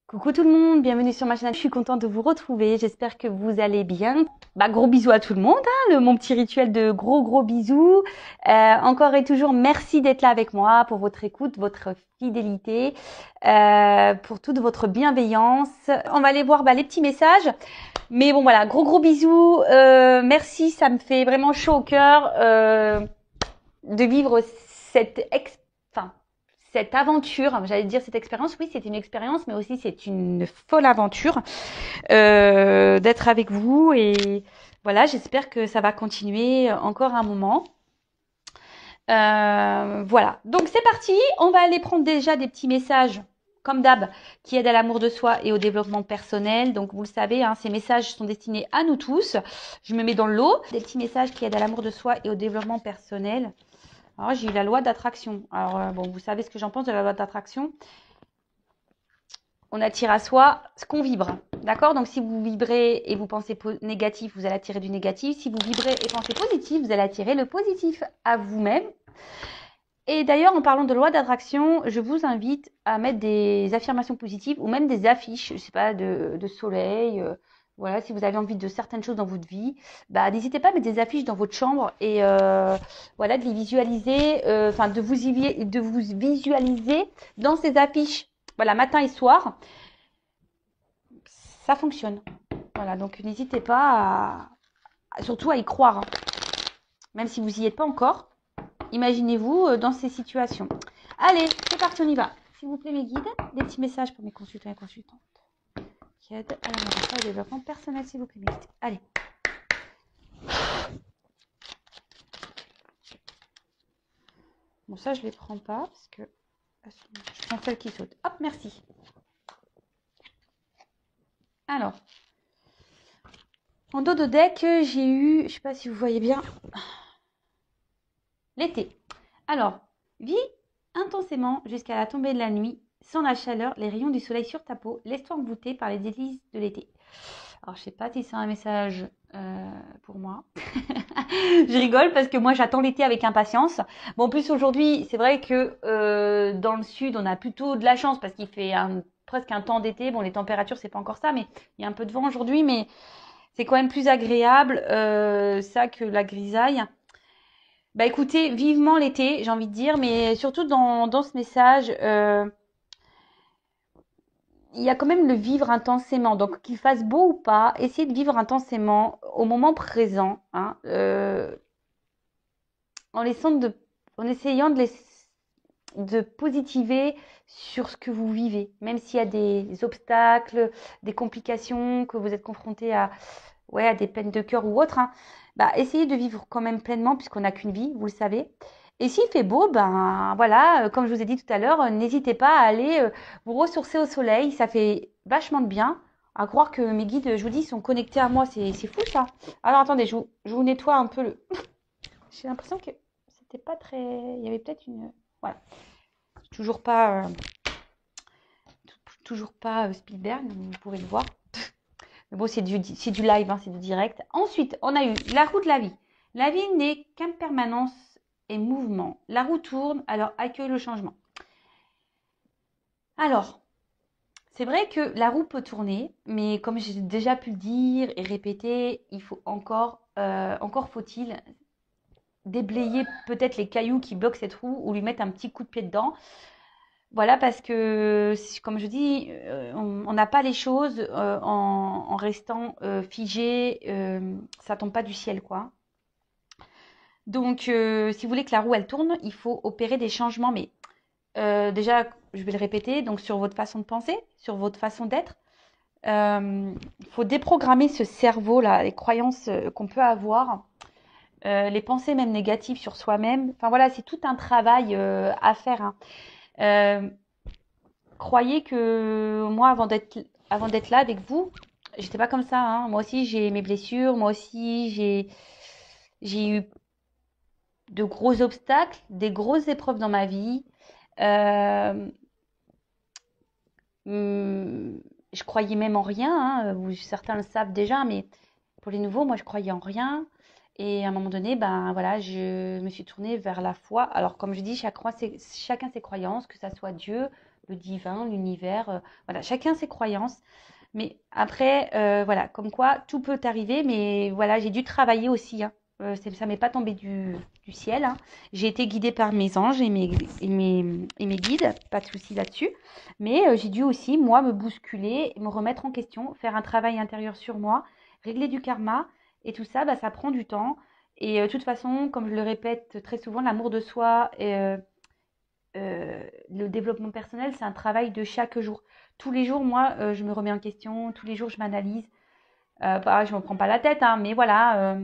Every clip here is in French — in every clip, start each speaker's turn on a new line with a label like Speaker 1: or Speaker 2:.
Speaker 1: Coucou tout le monde, bienvenue sur ma chaîne. Je suis contente de vous retrouver. J'espère que vous allez bien. Gros bisous à tout le monde, hein, mon petit rituel de gros bisous. Encore et toujours, merci d'être là avec moi pour votre écoute, votre fidélité, pour toute votre bienveillance. On va aller voir les petits messages. Mais bon voilà, gros bisous. Merci, ça me fait vraiment chaud au cœur de vivre cette aventure, j'allais dire cette expérience, oui, c'est une expérience, mais aussi c'est une folle aventure d'être avec vous. Et voilà, j'espère que ça va continuer encore un moment. Voilà, donc c'est parti. On va aller prendre déjà des petits messages, comme d'hab, qui aident à l'amour de soi et au développement personnel. Donc vous le savez, hein, ces messages sont destinés à nous tous. Je me mets dans le lot. Des petits messages qui aident à l'amour de soi et au développement personnel. Alors, j'ai eu la loi d'attraction. Alors, vous savez ce que j'en pense de la loi d'attraction. On attire à soi ce qu'on vibre. D'accord? Donc, si vous vibrez et vous pensez négatif, vous allez attirer du négatif. Si vous vibrez et pensez positif, vous allez attirer le positif à vous-même. Et d'ailleurs, en parlant de loi d'attraction, je vous invite à mettre des affirmations positives ou même des affiches, je sais pas, de soleil. Voilà, si vous avez envie de certaines choses dans votre vie, n'hésitez pas à mettre des affiches dans votre chambre et voilà, de les visualiser, de vous visualiser dans ces affiches. Voilà, matin et soir, ça fonctionne. Voilà, donc n'hésitez pas surtout à y croire, hein. Même si vous n'y êtes pas encore. Imaginez-vous dans ces situations. Allez, c'est parti, on y va. S'il vous plaît, mes guides, des petits messages pour mes consultants et consultantes qui aident à la au développement personnel, s'il vous plaît, mes guides. Allez. Bon, ça, je ne les prends pas parce que je prends celles qui sautent. Hop, merci. Alors, en dos de deck, j'ai eu, je ne sais pas si vous voyez bien, l'été. Alors, vis intensément jusqu'à la tombée de la nuit, sans la chaleur, les rayons du soleil sur ta peau, laisse-toi envoûter par les délices de l'été. Alors, je sais pas si c'est un message pour moi. Je rigole parce que moi, j'attends l'été avec impatience. Bon, en plus, aujourd'hui, c'est vrai que dans le sud, on a plutôt de la chance parce qu'il fait presque un temps d'été. Bon, les températures, c'est pas encore ça, mais il y a un peu de vent aujourd'hui, mais c'est quand même plus agréable ça que la grisaille. Écoutez, vivement l'été, j'ai envie de dire, mais surtout dans ce message, il y a quand même le vivre intensément. Donc, qu'il fasse beau ou pas, essayez de vivre intensément au moment présent, hein, en, en essayant de positiver sur ce que vous vivez, même s'il y a des obstacles, des complications, que vous êtes confronté à des peines de cœur ou autres, hein. Essayez de vivre quand même pleinement, puisqu'on n'a qu'une vie, vous le savez. Et s'il fait beau, voilà, comme je vous ai dit tout à l'heure, n'hésitez pas à aller vous ressourcer au soleil. Ça fait vachement de bien. À croire que mes guides, je vous dis, sont connectés à moi. C'est fou ça. Alors attendez, je vous nettoie un peu le. J'ai l'impression que c'était pas très. Il y avait peut-être une. Voilà. Toujours pas, Spielberg, vous pouvez le voir. Mais bon, c'est du live, hein, c'est du direct. Ensuite, on a eu la roue de la vie. La vie n'est qu'impermanence et mouvement. La roue tourne, alors accueille le changement. Alors, c'est vrai que la roue peut tourner, mais comme j'ai déjà pu le dire et répéter, il faut encore faut-il déblayer peut-être les cailloux qui bloquent cette roue ou lui mettre un petit coup de pied dedans. Voilà, parce que, comme je dis, on n'a pas les choses en restant figé, ça tombe pas du ciel, quoi. Donc, si vous voulez que la roue, elle tourne, il faut opérer des changements. Mais déjà, je vais le répéter, donc sur votre façon de penser, sur votre façon d'être. Il faut déprogrammer ce cerveau-là, les croyances qu'on peut avoir, les pensées même négatives sur soi-même. Enfin voilà, c'est tout un travail à faire, hein. Euh, Croyez que moi, avant d'être là avec vous, j'étais pas comme ça, hein. Moi aussi, j'ai mes blessures. Moi aussi, j'ai eu de gros obstacles, des grosses épreuves dans ma vie. Euh, je croyais même en rien, hein. Certains le savent déjà, mais pour les nouveaux, moi, je croyais en rien. Et à un moment donné, voilà, je me suis tournée vers la foi. Alors, comme je dis, chacun ses croyances, que ça soit Dieu, le divin, l'univers. Voilà, chacun ses croyances. Mais après, voilà, comme quoi tout peut arriver, mais voilà, j'ai dû travailler aussi, hein. Ça m'est pas tombé du ciel, hein. J'ai été guidée par mes anges et mes guides, pas de souci là-dessus. Mais j'ai dû aussi, moi, me bousculer, me remettre en question, faire un travail intérieur sur moi, régler du karma. Et tout ça, bah, ça prend du temps. Et de toute façon, comme je le répète très souvent, l'amour de soi le développement personnel, c'est un travail de chaque jour. Tous les jours, moi, je me remets en question, tous les jours, je m'analyse. Je ne me prends pas la tête, hein, mais voilà,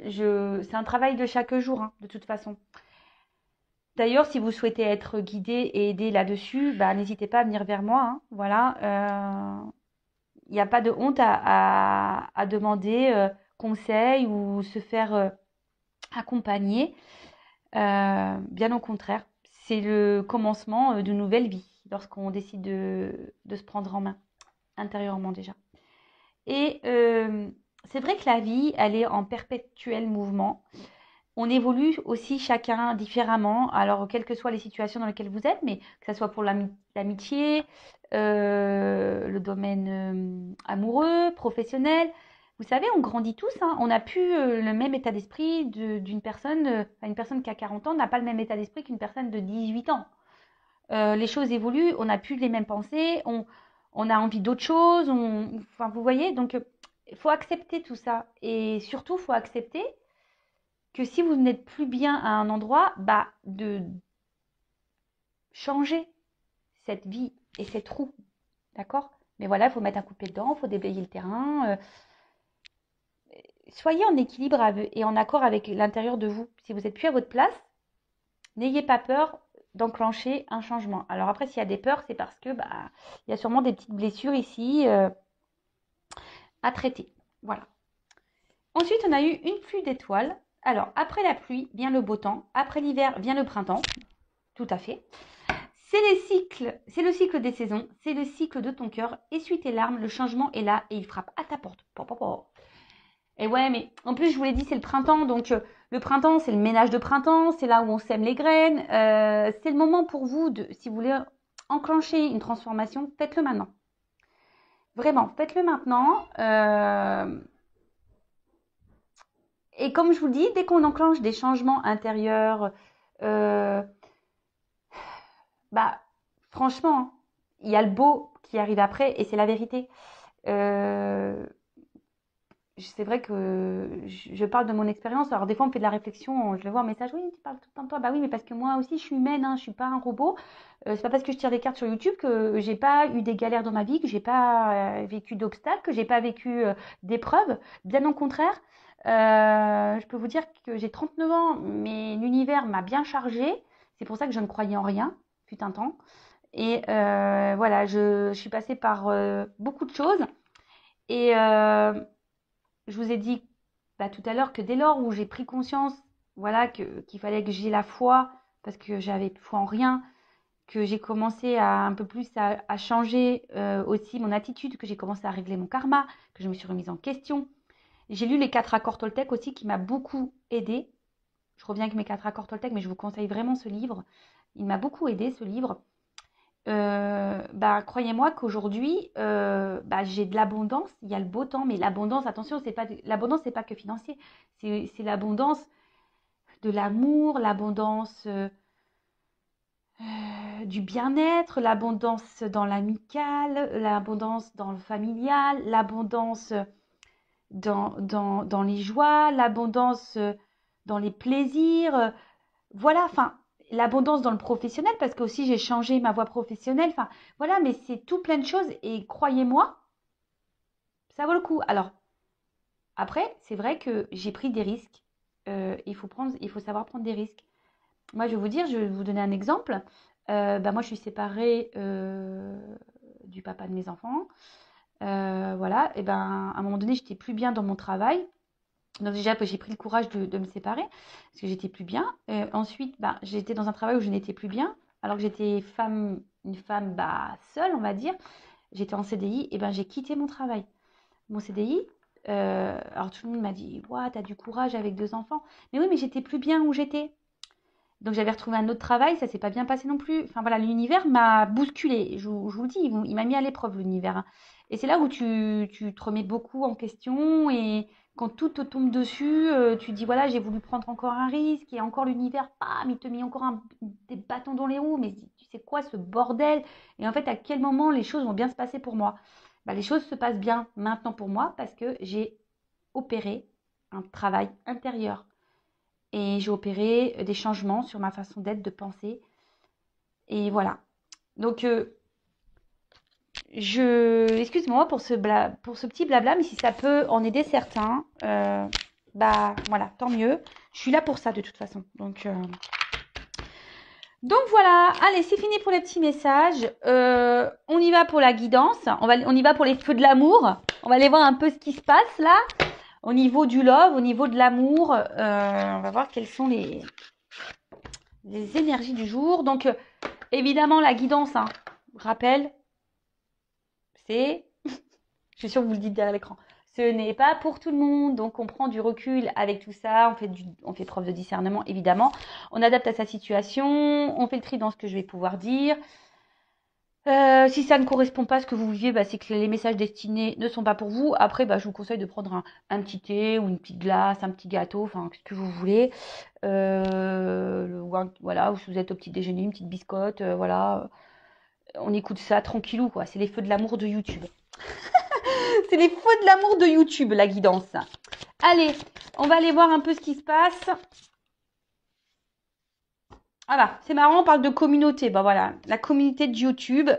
Speaker 1: c'est un travail de chaque jour, hein, de toute façon. D'ailleurs, si vous souhaitez être guidé et aidé là-dessus, bah, n'hésitez pas à venir vers moi, hein, voilà. Il n'y a pas de honte à demander conseil ou se faire accompagner. Bien au contraire, c'est le commencement d'une nouvelle vie lorsqu'on décide de se prendre en main, intérieurement déjà. Et c'est vrai que la vie, elle est en perpétuel mouvement. On évolue aussi chacun différemment, alors quelles que soient les situations dans lesquelles vous êtes, mais que ce soit pour l'amitié, le domaine amoureux, professionnel. Vous savez, on grandit tous, hein. On n'a plus le même état d'esprit d'une personne, une personne qui a 40 ans n'a pas le même état d'esprit qu'une personne de 18 ans. Les choses évoluent, on n'a plus les mêmes pensées, on a envie d'autre chose, enfin, vous voyez, donc il faut accepter tout ça. Et surtout, il faut accepter que si vous n'êtes plus bien à un endroit, bah, de changer cette vie et cette roue, d'accord? Mais voilà, il faut mettre un coup de pied dedans, il faut déblayer le terrain. Soyez en équilibre et en accord avec l'intérieur de vous. Si vous n'êtes plus à votre place, n'ayez pas peur d'enclencher un changement. Alors après, s'il y a des peurs, c'est parce que bah, il y a sûrement des petites blessures ici à traiter. Voilà. Ensuite, on a eu une pluie d'étoiles. Alors, après la pluie vient le beau temps. Après l'hiver vient le printemps. Tout à fait. C'est le cycle des saisons, c'est le cycle de ton cœur. Essuie tes larmes, le changement est là et il frappe à ta porte. Et ouais, mais en plus, je vous l'ai dit, c'est le printemps. Donc, le printemps, c'est le ménage de printemps. C'est là où on sème les graines. C'est le moment pour vous, si vous voulez enclencher une transformation, faites-le maintenant. Vraiment, faites-le maintenant. Et comme je vous le dis, dès qu'on enclenche des changements intérieurs, euh, bah, franchement, il y a le beau qui arrive après et c'est la vérité. Euh, c'est vrai que je parle de mon expérience. Alors, des fois, on me fait de la réflexion. Je le vois en message. Oui, tu parles tout le temps de toi. Bah oui, mais parce que moi aussi, je suis humaine. Hein, je suis pas un robot. C'est pas parce que je tire des cartes sur YouTube que j'ai pas eu des galères dans ma vie, que j'ai pas vécu d'obstacles, que j'ai pas vécu d'épreuves. Bien au contraire. Je peux vous dire que j'ai 39 ans, mais l'univers m'a bien chargée. C'est pour ça que je ne croyais en rien, fut un temps. Et voilà, je suis passée par beaucoup de choses. Et je vous ai dit bah, tout à l'heure que dès lors où j'ai pris conscience, voilà, qu'il fallait que j'ai la foi, parce que j'avais foi en rien, que j'ai commencé un peu plus à changer aussi mon attitude, que j'ai commencé à régler mon karma, que je me suis remise en question. J'ai lu les 4 accords Toltec aussi qui m'a beaucoup aidé. Je reviens avec mes 4 accords Toltec, mais je vous conseille vraiment ce livre. Il m'a beaucoup aidé ce livre. Bah, croyez-moi qu'aujourd'hui, bah, j'ai de l'abondance, il y a le beau temps, mais l'abondance, attention, l'abondance, c'est pas que financier, c'est l'abondance de l'amour, l'abondance du bien-être, l'abondance dans l'amical, l'abondance dans le familial, l'abondance dans les joies, l'abondance dans les plaisirs. Voilà, enfin, l'abondance dans le professionnel, parce que aussi j'ai changé ma voie professionnelle. Enfin, voilà, mais c'est tout plein de choses et croyez-moi, ça vaut le coup. Alors, après, c'est vrai que j'ai pris des risques. Il faut savoir prendre des risques. Moi, je vais vous dire, je vais vous donner un exemple. Bah, moi, je suis séparée du papa de mes enfants. Voilà, et ben, à un moment donné, j'étais plus bien dans mon travail. Donc déjà, j'ai pris le courage de me séparer parce que j'étais plus bien. Ensuite, bah, j'étais dans un travail où je n'étais plus bien, alors que j'étais une femme bah, seule, on va dire. J'étais en CDI, et ben j'ai quitté mon travail. Mon CDI, alors tout le monde m'a dit, ouah, t'as du courage avec 2 enfants. Mais oui, mais j'étais plus bien où j'étais. Donc j'avais retrouvé un autre travail, ça s'est pas bien passé non plus. Enfin voilà, l'univers m'a bousculé. Je vous le dis, il m'a mis à l'épreuve l'univers, hein. Et c'est là où tu te remets beaucoup en question et quand tout te tombe dessus, tu dis voilà, j'ai voulu prendre encore un risque et encore l'univers, bam, il te met encore des bâtons dans les roues. Mais tu sais quoi, ce bordel? Et en fait, à quel moment les choses vont bien se passer pour moi? Bah, les choses se passent bien maintenant pour moi parce que j'ai opéré un travail intérieur. Et j'ai opéré des changements sur ma façon d'être, de penser. Et voilà. Donc, excuse-moi pour ce petit blabla, mais si ça peut en aider certains, bah voilà, tant mieux. Je suis là pour ça de toute façon. Donc voilà, allez, c'est fini pour les petits messages. On y va pour la guidance. On y va pour les feux de l'amour. On va aller voir un peu ce qui se passe là. Au niveau du love, au niveau de l'amour, on va voir quelles sont les énergies du jour. Donc, évidemment, la guidance, hein, rappel, c'est, je suis sûre que vous le dites derrière l'écran, ce n'est pas pour tout le monde. Donc, on prend du recul avec tout ça, on fait preuve de discernement, évidemment. On adapte à sa situation, on fait le tri dans ce que je vais pouvoir dire. Si ça ne correspond pas à ce que vous vivez, bah, c'est que les messages destinés ne sont pas pour vous. Après, bah, je vous conseille de prendre un petit thé ou une petite glace, un petit gâteau, enfin, ce que vous voulez. Voilà, ou si vous êtes au petit déjeuner, une petite biscotte, voilà. On écoute ça tranquillou, quoi. C'est les feux de l'amour de YouTube. C'est les feux de l'amour de YouTube, la guidance. Allez, on va aller voir un peu ce qui se passe. Voilà, c'est marrant, on parle de communauté. Bah voilà, la communauté de YouTube.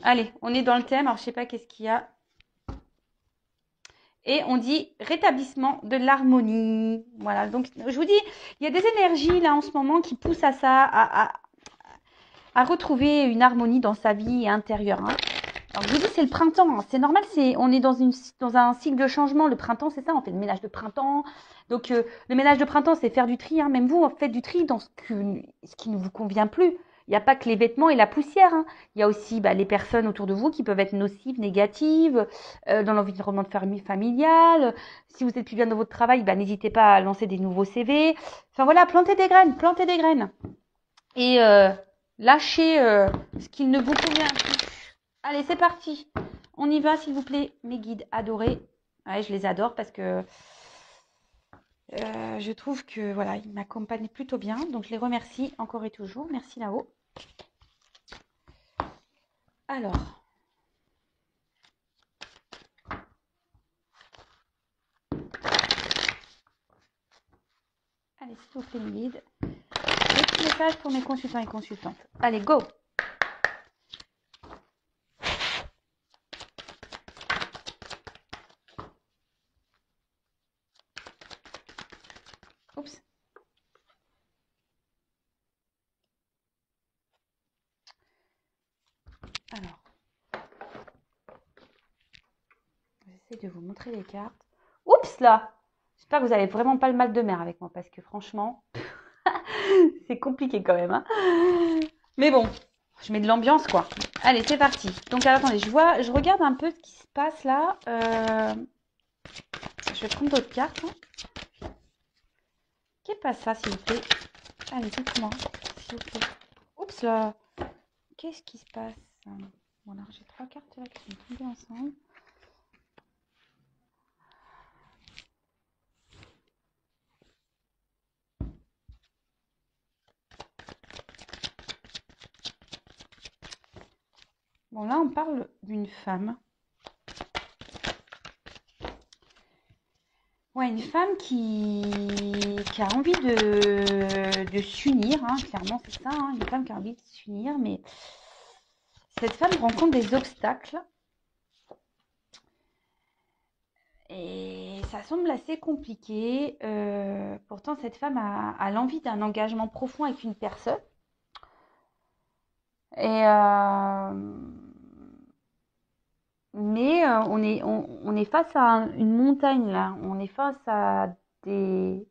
Speaker 1: Allez, on est dans le thème. Alors, je sais pas qu'est-ce qu'il y a. Et on dit rétablissement de l'harmonie. Voilà, donc je vous dis, il y a des énergies là en ce moment qui poussent à ça, à retrouver une harmonie dans sa vie intérieure, hein. Alors je vous dis, c'est le printemps, hein. C'est normal, on est dans un cycle de changement. Le printemps, c'est ça, on fait le ménage de printemps. Donc le ménage de printemps, c'est faire du tri, hein. Même vous, faites du tri dans ce qui ne vous convient plus. Il n'y a pas que les vêtements et la poussière, hein. Il y a aussi les personnes autour de vous qui peuvent être nocives, négatives, dans l'environnement familial. Si vous êtes plus bien dans votre travail, n'hésitez pas à lancer des nouveaux CV. Enfin voilà, plantez des graines. Et lâchez ce qui ne vous convient plus. Allez, c'est parti. On y va, s'il vous plaît, mes guides adorés. Ouais, je les adore parce que je trouve que voilà, ils m'accompagnent plutôt bien. Donc, je les remercie encore et toujours. Merci là-haut. Alors. Allez, s'il vous plaît, mes guides. Des petits messages pour mes consultants et consultantes. Allez, go! Oups. Alors. J'essaie de vous montrer les cartes. Oups là! J'espère que vous n'avez vraiment pas le mal de mer avec moi parce que franchement, c'est compliqué quand même, hein. Mais bon, je mets de l'ambiance quoi. Allez, c'est parti. Donc alors, attendez, je regarde un peu ce qui se passe là. Je vais prendre d'autres cartes, hein. Qu'est-ce pas ça, s'il vous plaît? Allez, dites-moi, s'il vous plaît. Oups là! Qu'est-ce qui se passe? Bon, alors j'ai 3 cartes là qui sont tombées ensemble. Bon, là, on parle d'une femme. Ouais, une femme qui a envie de s'unir, hein, clairement, c'est ça, hein, une femme qui a envie de s'unir, mais cette femme rencontre des obstacles et ça semble assez compliqué. Pourtant, cette femme a l'envie d'un engagement profond avec une personne. Et mais on est face à une montagne là. On est face à des...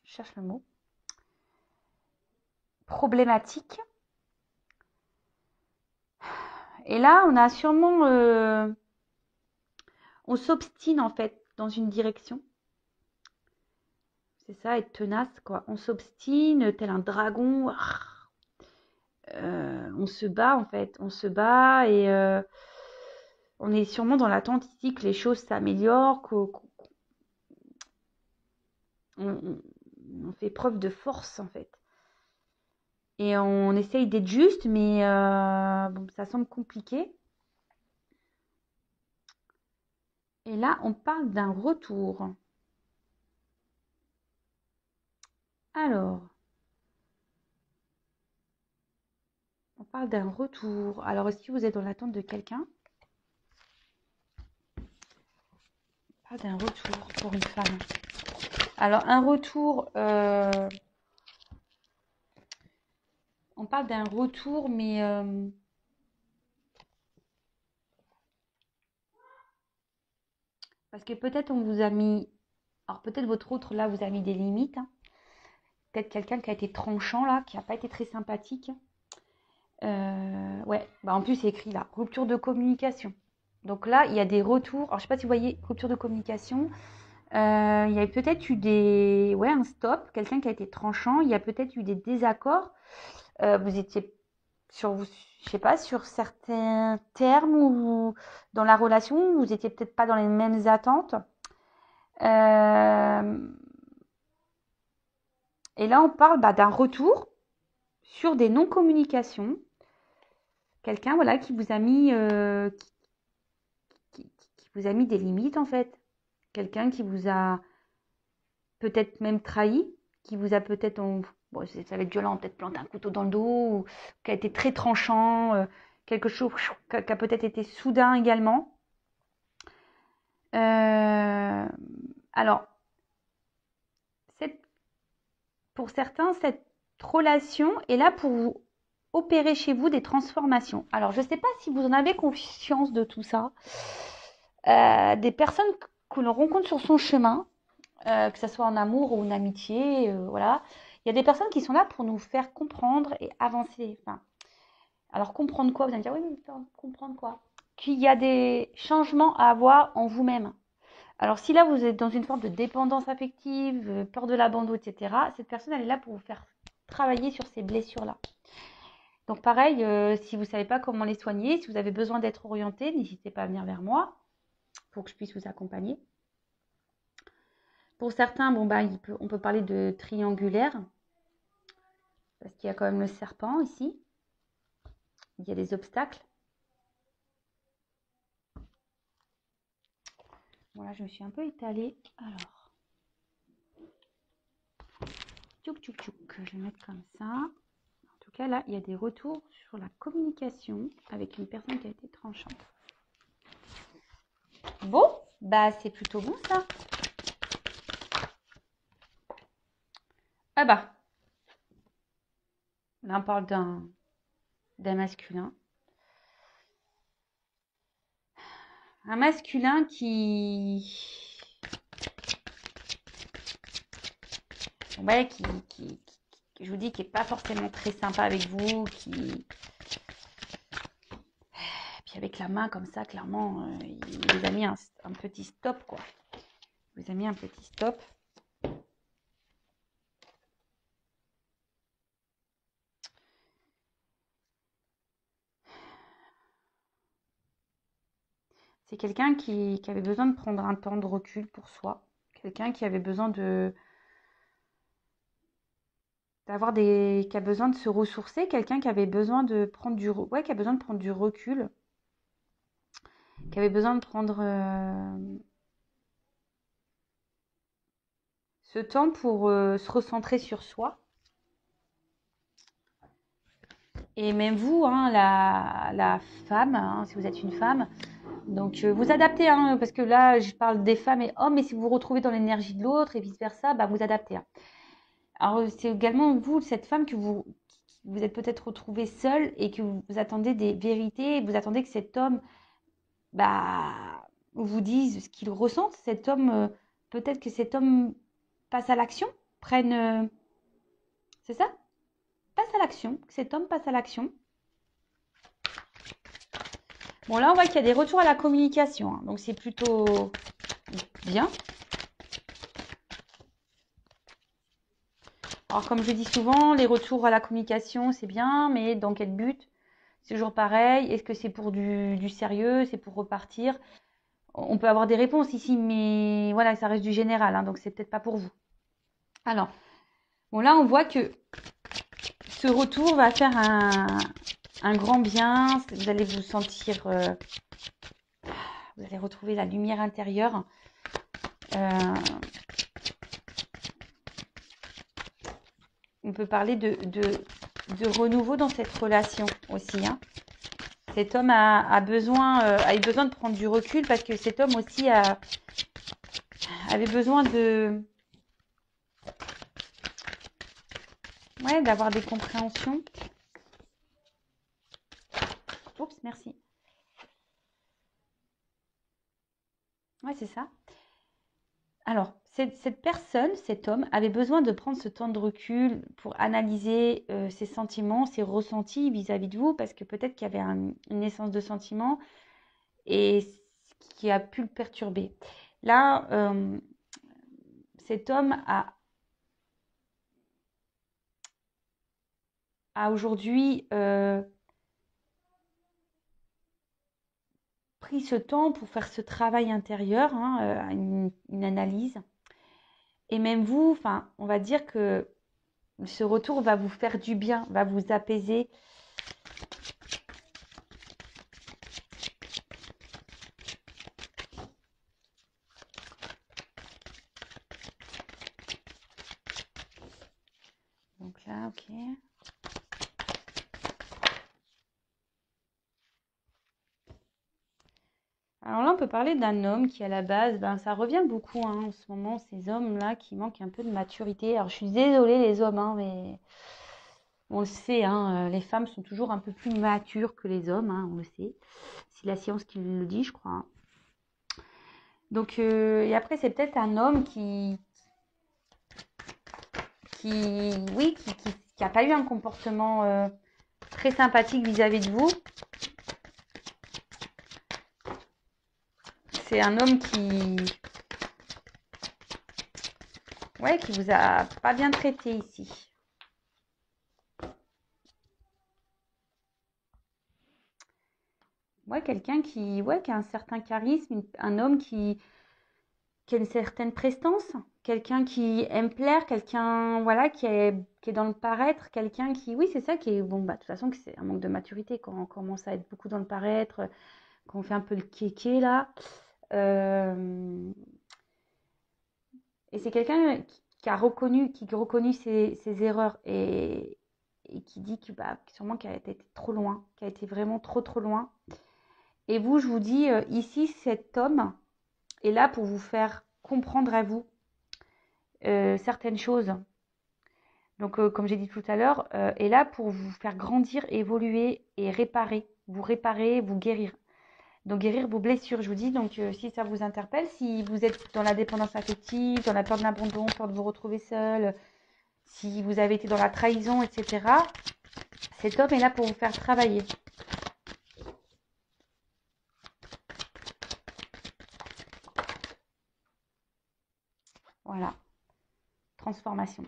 Speaker 1: Je cherche le mot. Problématiques. Et là, on a sûrement... on s'obstine en fait dans une direction. C'est ça, être tenace, quoi. On s'obstine, tel un dragon. On se bat, en fait. On se bat et on est sûrement dans l'attente ici que les choses s'améliorent, on fait preuve de force, en fait. Et on essaye d'être juste, mais bon, ça semble compliqué. Et là, on parle d'un retour. Alors, on parle d'un retour. Alors, est-ce que vous êtes dans l'attente de quelqu'un? On parle d'un retour pour une femme. Alors, un retour, on parle d'un retour, mais parce que peut-être on vous a mis, alors peut-être votre autre là vous a mis des limites, hein. Peut-être quelqu'un qui a été tranchant là, qui n'a pas été très sympathique. Ouais, bah en plus c'est écrit là, rupture de communication. Donc là, il y a des retours. Alors je sais pas si vous voyez, rupture de communication. Il y a peut-être eu ouais, un stop, quelqu'un qui a été tranchant. Il y a peut-être eu des désaccords. Vous étiez je sais pas, sur certains termes ou dans la relation, vous étiez peut-être pas dans les mêmes attentes. Et là, on parle d'un retour sur des non-communications. Quelqu'un, voilà, qui vous a mis, qui vous a mis des limites en fait. Quelqu'un qui vous a peut-être même trahi, qui vous a peut-être, bon, ça va être violent, peut-être planté un couteau dans le dos, ou qui a été très tranchant, quelque chose qui a peut-être été soudain également. Alors, pour certains, cette relation est là pour vous opérer chez vous des transformations. Alors, je ne sais pas si vous en avez conscience de tout ça. Des personnes que l'on rencontre sur son chemin, que ce soit en amour ou en amitié, voilà. Il y a des personnes qui sont là pour nous faire comprendre et avancer. Enfin, alors, comprendre quoi? Vous allez me dire, oui, mais comprendre quoi? Qu'il y a des changements à avoir en vous-même. Alors, si là, vous êtes dans une forme de dépendance affective, peur de l'abandon, etc., cette personne, elle est là pour vous faire travailler sur ces blessures-là. Donc, pareil, si vous ne savez pas comment les soigner, si vous avez besoin d'être orienté, n'hésitez pas à venir vers moi pour que je puisse vous accompagner. Pour certains, bon, on peut parler de triangulaire, parce qu'il y a quand même le serpent ici. Il y a des obstacles. Voilà, je me suis un peu étalée. Alors, tchouk, tchouk, tchouk, je vais mettre comme ça. En tout cas, là, il y a des retours sur la communication avec une personne qui a été tranchante. Bon, c'est plutôt bon ça. Ah bah, là on parle d'un masculin. Un masculin ouais, je vous dis, qui n'est pas forcément très sympa avec vous, puis avec la main comme ça, clairement, il vous a mis un petit stop, quoi. Il vous a mis un petit stop. C'est quelqu'un qui avait besoin de prendre un temps de recul pour soi. Quelqu'un qui avait besoin qui a besoin de se ressourcer. Quelqu'un qui avait besoin de prendre qui a besoin de prendre du recul. Qui avait besoin de prendre ce temps pour se recentrer sur soi. Et même vous, hein, la femme, hein, si vous êtes une femme, donc vous adaptez, hein, parce que là je parle des femmes et hommes, mais si vous vous retrouvez dans l'énergie de l'autre et vice-versa, vous adaptez, hein. Alors c'est également vous, cette femme, que vous êtes peut-être retrouvée seule et que vous attendez des vérités, vous attendez que cet homme vous dise ce qu'il ressent. Cet homme, peut-être que cet homme passe à l'action, c'est ça? Passe à l'action, que cet homme passe à l'action. Bon, là, on voit qu'il y a des retours à la communication, hein, donc c'est plutôt bien. Alors, comme je dis souvent, les retours à la communication, c'est bien, mais dans quel but? C'est toujours pareil. Est-ce que c'est pour du sérieux? C'est pour repartir? On peut avoir des réponses ici, mais voilà, ça reste du général, hein, donc c'est peut-être pas pour vous. Alors, bon, là, on voit que ce retour va faire un grand bien. Vous allez vous sentir, vous allez retrouver la lumière intérieure. On peut parler de renouveau dans cette relation aussi, hein. Cet homme a eu besoin de prendre du recul parce que cet homme aussi avait besoin d'avoir des compréhensions. Oups, merci. Ouais, c'est ça. Alors, cette personne, cet homme, avait besoin de prendre ce temps de recul pour analyser ses sentiments, ses ressentis vis-à-vis de vous, parce que peut-être qu'il y avait une naissance de sentiments et ce qui a pu le perturber. Là, cet homme a aujourd'hui pris ce temps pour faire ce travail intérieur, hein, une analyse. Et même vous, enfin, on va dire que ce retour va vous faire du bien, va vous apaiser. Donc là, ok. Alors là, on peut parler d'un homme qui, à la base, ça revient beaucoup, hein, en ce moment, ces hommes-là qui manquent un peu de maturité. Alors, je suis désolée, les hommes, hein, mais on le sait, hein, les femmes sont toujours un peu plus matures que les hommes, hein, on le sait. C'est la science qui le dit, je crois, hein. Donc, et après, c'est peut-être un homme oui, qui a pas eu un comportement très sympathique vis-à-vis de vous. C'est un homme qui vous a pas bien traité ici. Ouais, quelqu'un qui a un certain charisme, un homme qui a une certaine prestance, quelqu'un qui aime plaire, quelqu'un voilà qui est dans le paraître, quelqu'un qui oui, c'est ça qui est bon de toute façon que c'est un manque de maturité quand on commence à être beaucoup dans le paraître, quand on fait un peu le kéké là. Et c'est quelqu'un qui a reconnu ses erreurs et qui dit que sûrement qu'elle a été trop loin, qu'elle a été vraiment trop loin. Et vous, je vous dis, ici, cet homme est là pour vous faire comprendre à vous certaines choses. Donc, comme j'ai dit tout à l'heure, est là pour vous faire grandir, évoluer et réparer, vous guérir. Donc, guérir vos blessures, je vous dis. Donc, si ça vous interpelle, si vous êtes dans la dépendance affective, dans la peur de l'abandon, peur de vous retrouver seul, si vous avez été dans la trahison, etc., cet homme est là pour vous faire travailler. Voilà. Transformation.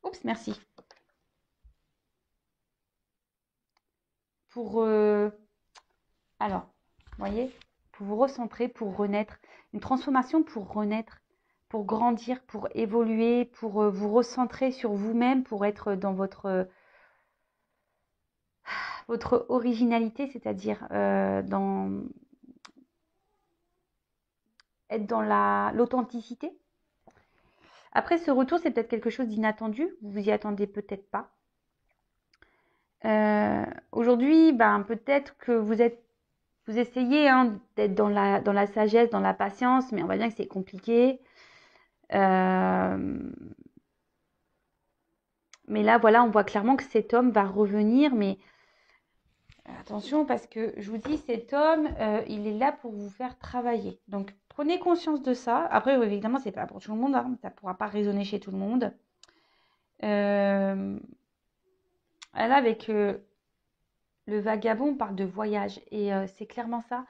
Speaker 1: Oups, merci. Alors, vous voyez, pour vous recentrer, pour renaître, une transformation pour renaître, pour grandir, pour évoluer, pour vous recentrer sur vous-même, pour être dans votre originalité, c'est-à-dire être dans l'authenticité. Après, ce retour, c'est peut-être quelque chose d'inattendu, vous vous y attendez peut-être pas. Aujourd'hui, peut-être que vous essayez d'être dans la sagesse, dans la patience, mais on va dire que c'est compliqué. Mais là, voilà, on voit clairement que cet homme va revenir, mais attention parce que je vous dis, cet homme, il est là pour vous faire travailler. Donc, prenez conscience de ça. Après, évidemment, c'est pas pour tout le monde, hein, ça ne pourra pas résonner chez tout le monde. Là, avec le vagabond parle de voyage et c'est clairement ça.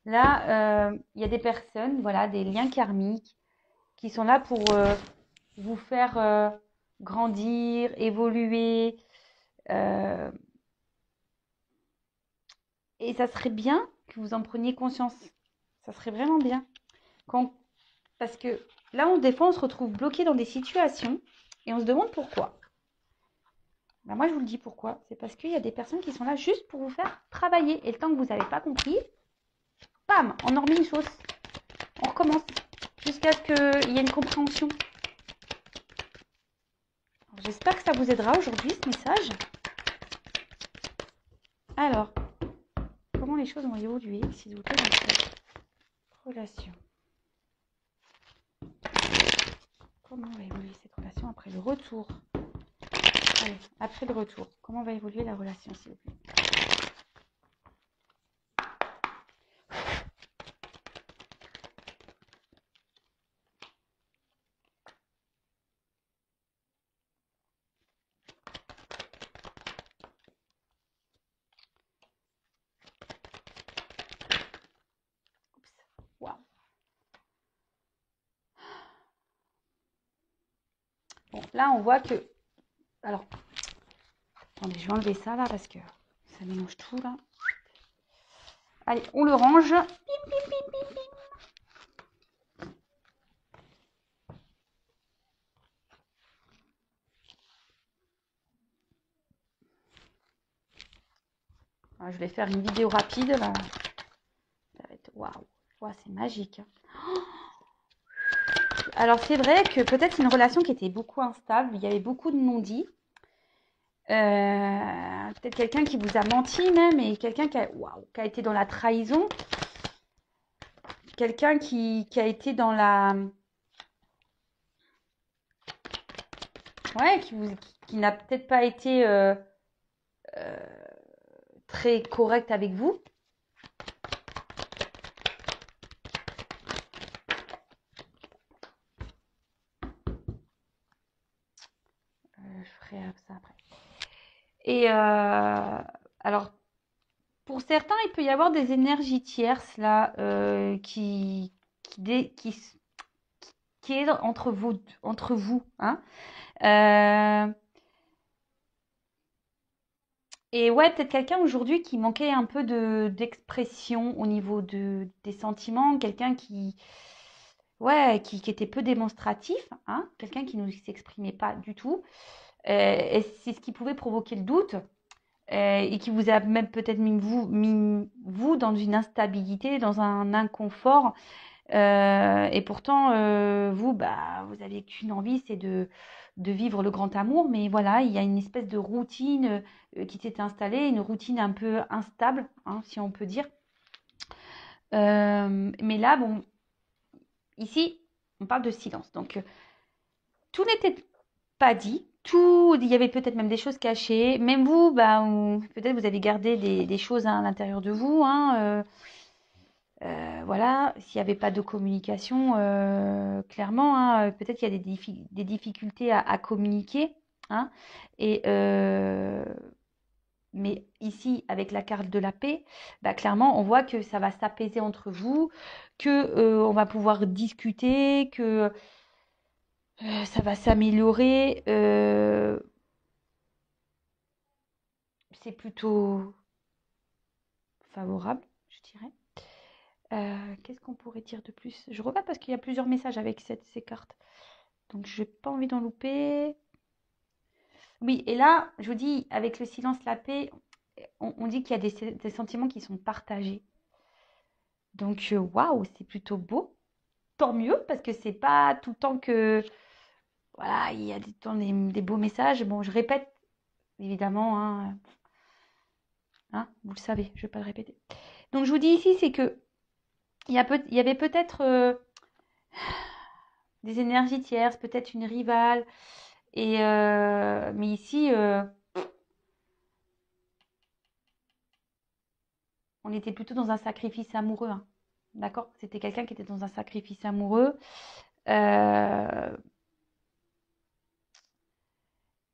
Speaker 1: Là, il y a des personnes, voilà, des liens karmiques qui sont là pour vous faire grandir, évoluer. euh, et ça serait bien que vous en preniez conscience. Ça serait vraiment bien. Quand- Parce que là, des fois, on se retrouve bloqué dans des situations et on se demande pourquoi. Ben moi, je vous le dis pourquoi. C'est parce qu'il y a des personnes qui sont là juste pour vous faire travailler. Et le temps que vous n'avez pas compris, bam, on en remet une sauce. On recommence jusqu'à ce qu'il y ait une compréhension. J'espère que ça vous aidera aujourd'hui, ce message. Alors, comment les choses vont évoluer, s'il vous plaît, dans cette relation? Comment va évoluer cette relation après le retour? Allez, après le retour, comment va évoluer la relation, s'il vous plaît? Waouh. Bon, là, on voit que... Alors, attendez, je vais enlever ça, là, parce que ça mélange tout, là. Allez, on le range. Bim, bim, bim, bim, bim. Alors, je vais faire une vidéo rapide, là. Ça va être... Waouh. Waouh, c'est magique. Alors, c'est vrai que peut-être c'est une relation qui était beaucoup instable. Il y avait beaucoup de non-dits. Peut-être quelqu'un qui vous a menti même, et quelqu'un qui a été dans la trahison. Quelqu'un qui a été dans la... Ouais, qui n'a peut-être pas été très correct avec vous. Je ferai ça après. Et alors, pour certains, il peut y avoir des énergies tierces là qui est entre vous, hein. Et ouais, peut-être quelqu'un aujourd'hui qui manquait un peu d'expression au niveau des sentiments, quelqu'un qui était peu démonstratif, hein, quelqu'un qui ne s'exprimait pas du tout. Et c'est ce qui pouvait provoquer le doute et qui vous a même peut-être mis vous dans une instabilité, dans un inconfort. Et pourtant, vous, bah, vous avez qu'une envie, c'est de vivre le grand amour. Mais voilà, il y a une espèce de routine qui s'est installée, une routine un peu instable, hein, si on peut dire. Mais là, bon, ici, on parle de silence. Donc, tout n'était pas dit. Tout, il y avait peut-être même des choses cachées. Même vous, bah, peut-être vous avez gardé des choses à l'intérieur de vous, hein, voilà, s'il n'y avait pas de communication, clairement, hein, peut-être qu'il y a des difficultés à communiquer, hein, et, mais ici, avec la carte de la paix, bah, clairement, on voit que ça va s'apaiser entre vous, que on va pouvoir discuter, que ça va s'améliorer. C'est plutôt favorable, je dirais. Qu'est-ce qu'on pourrait dire de plus? Je regarde parce qu'il y a plusieurs messages avec ces cartes. Donc, je n'ai pas envie d'en louper. Oui, et là, je vous dis, avec le silence, la paix, on dit qu'il y a des sentiments qui sont partagés. Donc, waouh, c'est plutôt beau. Tant mieux, parce que c'est pas tout le temps que, voilà, il y a des beaux messages. Bon, je répète, évidemment, hein, vous le savez, je ne vais pas le répéter. Donc, je vous dis ici, c'est que il y avait peut-être des énergies tierces, peut-être une rivale. Et mais ici, on était plutôt dans un sacrifice amoureux, hein. D'accord? C'était quelqu'un qui était dans un sacrifice amoureux. Euh,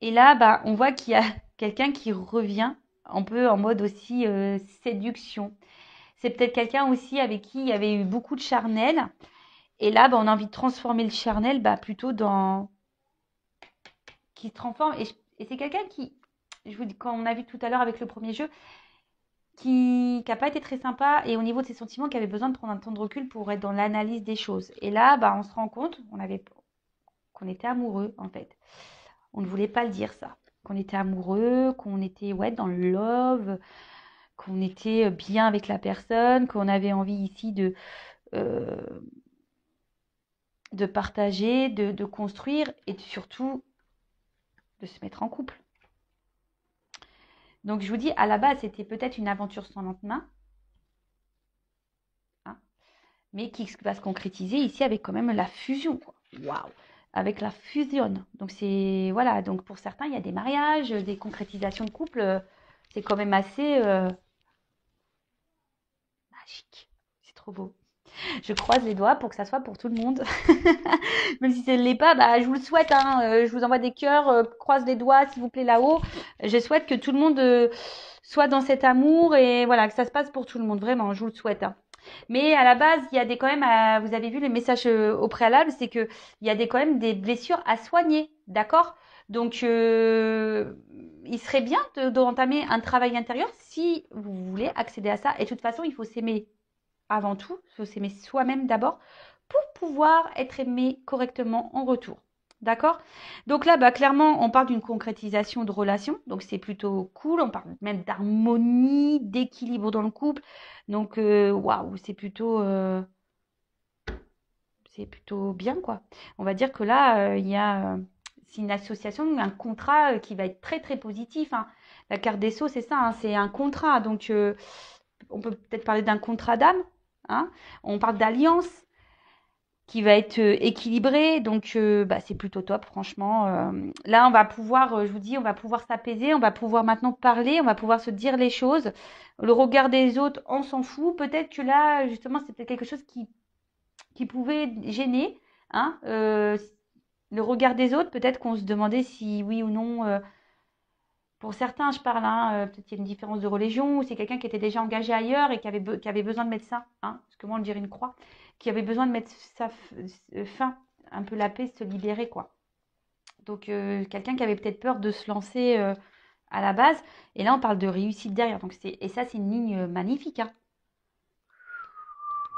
Speaker 1: et là, bah, on voit qu'il y a quelqu'un qui revient un peu en mode aussi séduction. C'est peut-être quelqu'un aussi avec qui il y avait eu beaucoup de charnel. Et là, bah, on a envie de transformer le charnel bah, plutôt dans... qui se transforme. Et c'est quelqu'un qui, je vous dis, quand on a vu tout à l'heure avec le premier jeu, qui n'a pas été très sympa et au niveau de ses sentiments, qui avait besoin de prendre un temps de recul pour être dans l'analyse des choses. Et là, bah, on se rend compte qu'on était amoureux, en fait. On ne voulait pas le dire, ça. Qu'on était amoureux, qu'on était ouais, dans le love, qu'on était bien avec la personne, qu'on avait envie ici euh, de partager, de construire et surtout de se mettre en couple. Donc je vous dis, à la base, c'était peut-être une aventure sans lendemain, hein, mais qui va se concrétiser ici avec quand même la fusion. Waouh! Avec la fusion. Donc c'est voilà. Donc pour certains, il y a des mariages, des concrétisations de couple. C'est quand même assez magique. C'est trop beau. Je croise les doigts pour que ça soit pour tout le monde. Même si ça ne l'est pas, bah, je vous le souhaite. Hein. Je vous envoie des cœurs. Croise les doigts, s'il vous plaît, là-haut. Je souhaite que tout le monde soit dans cet amour et voilà, que ça se passe pour tout le monde. Vraiment, je vous le souhaite. Hein. Mais à la base, il y a des quand même, vous avez vu les messages au préalable, c'est que il y a quand même des blessures à soigner, d'accord? Donc, il serait bien d'entamer un travail intérieur si vous voulez accéder à ça. Et de toute façon, il faut s'aimer avant tout, il faut s'aimer soi-même d'abord pour pouvoir être aimé correctement en retour. D'accord? Donc là, bah, clairement, on parle d'une concrétisation de relation. Donc c'est plutôt cool. On parle même d'harmonie, d'équilibre dans le couple. Donc, waouh, c'est plutôt bien, quoi. On va dire que là, il y a c'est une association, un contrat qui va être très, très positif. Hein. La carte des sceaux, c'est ça, hein, c'est un contrat. Donc, on peut peut-être parler d'un contrat d'âme. Hein. On parle d'alliance qui va être équilibré. Donc, bah, c'est plutôt top, franchement. Là, on va pouvoir, je vous dis, on va pouvoir s'apaiser, on va pouvoir maintenant parler, on va pouvoir se dire les choses. Le regard des autres, on s'en fout. Peut-être que là, justement, c'est peut-être quelque chose qui pouvait gêner. Hein, le regard des autres, peut-être qu'on se demandait si oui ou non. Pour certains, je parle, hein, peut-être qu'il y a une différence de religion, ou c'est quelqu'un qui était déjà engagé ailleurs et qui avait besoin de mettre ça, hein, parce que moi on dirait une croix, qui avait besoin de mettre sa fin, un peu la paix, se libérer, quoi. Donc quelqu'un qui avait peut-être peur de se lancer à la base, et là on parle de réussite derrière. Donc et ça c'est une ligne magnifique. Hein.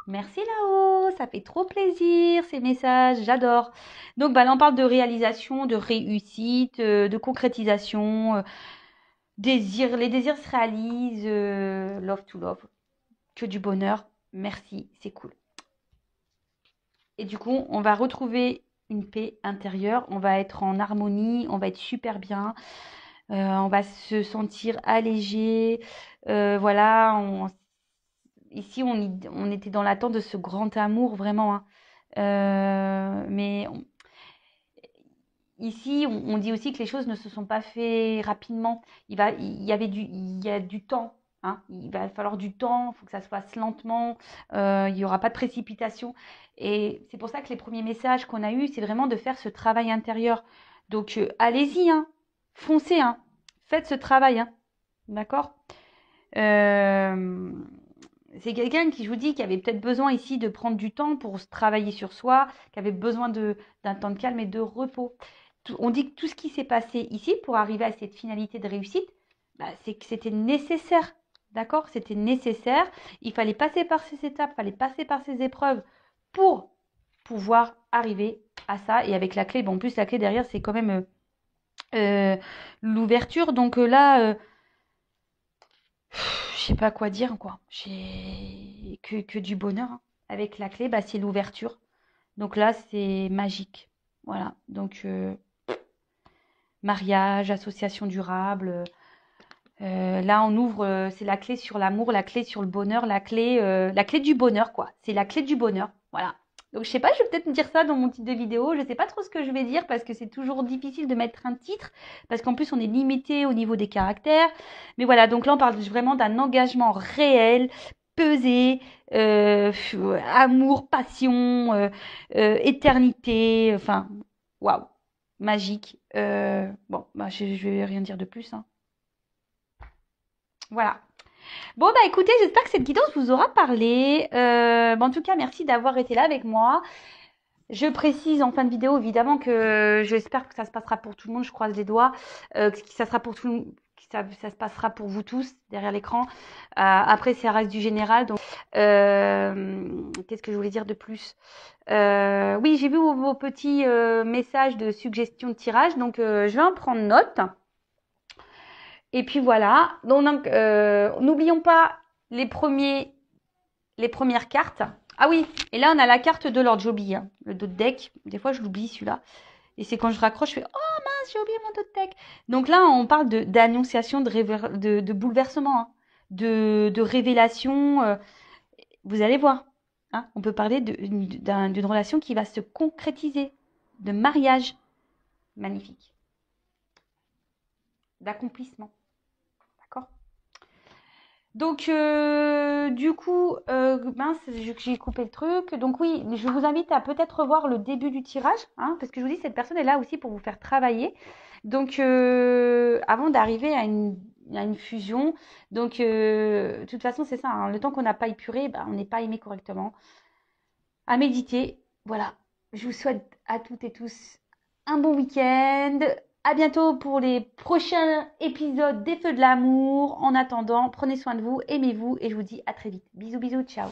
Speaker 1: Merci là-haut, ça fait trop plaisir ces messages, j'adore. Donc bah, là on parle de réalisation, de réussite, de concrétisation. Les désirs se réalisent, love to love, que du bonheur, merci, c'est cool. Et du coup, on va retrouver une paix intérieure, on va être en harmonie, on va être super bien, on va se sentir allégé, voilà, ici on était dans l'attente de ce grand amour vraiment, hein. Mais ici, on dit aussi que les choses ne se sont pas faites rapidement. Il y a du temps. Hein. Il va falloir du temps, il faut que ça se fasse lentement, il n'y aura pas de précipitation. Et c'est pour ça que les premiers messages qu'on a eus, c'est vraiment de faire ce travail intérieur. Donc, allez-y, hein, foncez, hein, faites ce travail. Hein, d'accord. Euh, c'est quelqu'un qui, je vous dis, qui avait peut-être besoin ici de prendre du temps pour se travailler sur soi, qui avait besoin d'un temps de calme et de repos. On dit que tout ce qui s'est passé ici pour arriver à cette finalité de réussite, bah, c'est que c'était nécessaire. D'accord? C'était nécessaire. Il fallait passer par ces étapes, il fallait passer par ces épreuves pour pouvoir arriver à ça. Et avec la clé, bon, en plus, la clé derrière, c'est quand même l'ouverture. Donc là, je sais pas quoi dire, quoi. J'ai que du bonheur. Hein. Avec la clé, bah, c'est l'ouverture. Donc là, c'est magique. Voilà. Donc, mariage, association durable. Là, on ouvre, c'est la clé sur l'amour, la clé sur le bonheur, la clé du bonheur, quoi. C'est la clé du bonheur. Voilà. Donc, je sais pas, je vais peut-être me dire ça dans mon titre de vidéo. Je sais pas trop ce que je vais dire parce que c'est toujours difficile de mettre un titre parce qu'en plus, on est limité au niveau des caractères. Mais voilà, donc là, on parle vraiment d'un engagement réel, pesé, amour, passion, éternité. Enfin, waouh, magique. Bon, bah, je vais rien dire de plus, hein. Voilà. Bon, bah écoutez, j'espère que cette guidance vous aura parlé. En tout cas, merci d'avoir été là avec moi. Je précise en fin de vidéo, évidemment, que j'espère que ça se passera pour tout le monde. Je croise les doigts. Que ça sera pour tout le monde. Ça se passera pour vous tous derrière l'écran. Après, ça reste du général. Donc, qu'est-ce que je voulais dire de plus? Oui, j'ai vu vos petits messages de suggestions de tirage. Donc, je vais en prendre note. Et puis voilà. Donc, n'oublions pas les premières cartes. Ah oui, et là on a la carte de Lord, j'oublie, hein, le dos de deck. Des fois je l'oublie celui-là. Et c'est quand je raccroche, je fais oh mince, j'ai oublié mon dos de deck. Donc là on parle d'annonciation, de bouleversement, hein, de révélation. Vous allez voir, hein, on peut parler d'une relation qui va se concrétiser, de mariage magnifique, d'accomplissement. D'accord? Donc, du coup, mince, j'ai coupé le truc. Donc oui, je vous invite à peut-être revoir le début du tirage, hein, parce que je vous dis, cette personne est là aussi pour vous faire travailler. Donc, avant d'arriver à une fusion, donc, de toute façon, c'est ça, hein, le temps qu'on n'a pas épuré, ben, on n'est pas aimé correctement. À méditer, voilà. Je vous souhaite à toutes et tous un bon week-end. À bientôt pour les prochains épisodes des Feux de l'amour. En attendant, prenez soin de vous, aimez-vous et je vous dis à très vite. Bisous, bisous, ciao.